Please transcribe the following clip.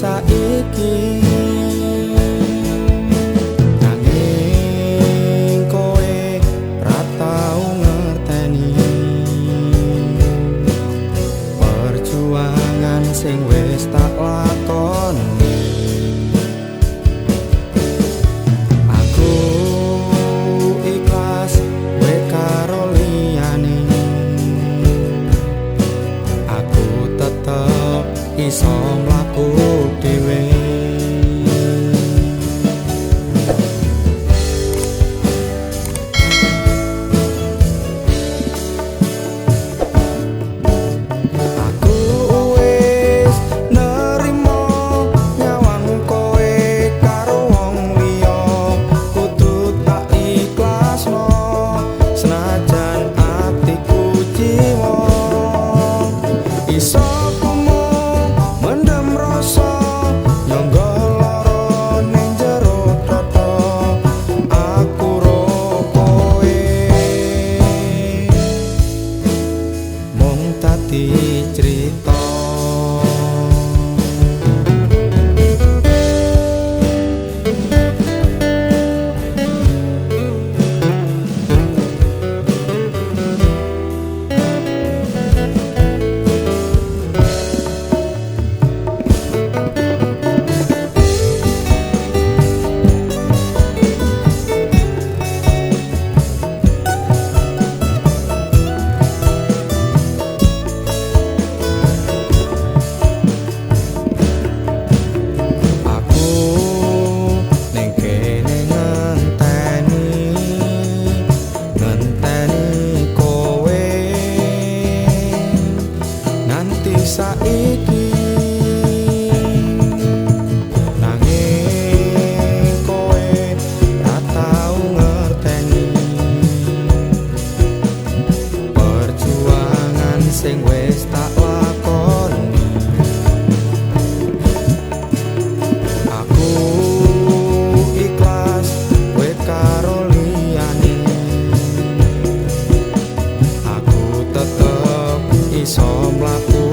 saiki nanging kowe ra tau ngerteni perjuangan sing wis tak lakoni. Aku ikhlas kowe karo liyane, aku tetep iso mlaku dhewe. Aku wis nerimo nyawang kowe karo wong liya, kudu tak ikhlasno senajan atiku jiwa iso cerita. Saiki nanging kowe ra tau ngerteni perjuangan sing wis tak lakoni. Aku ikhlas kowe karo liyane, aku tetep iso mlaku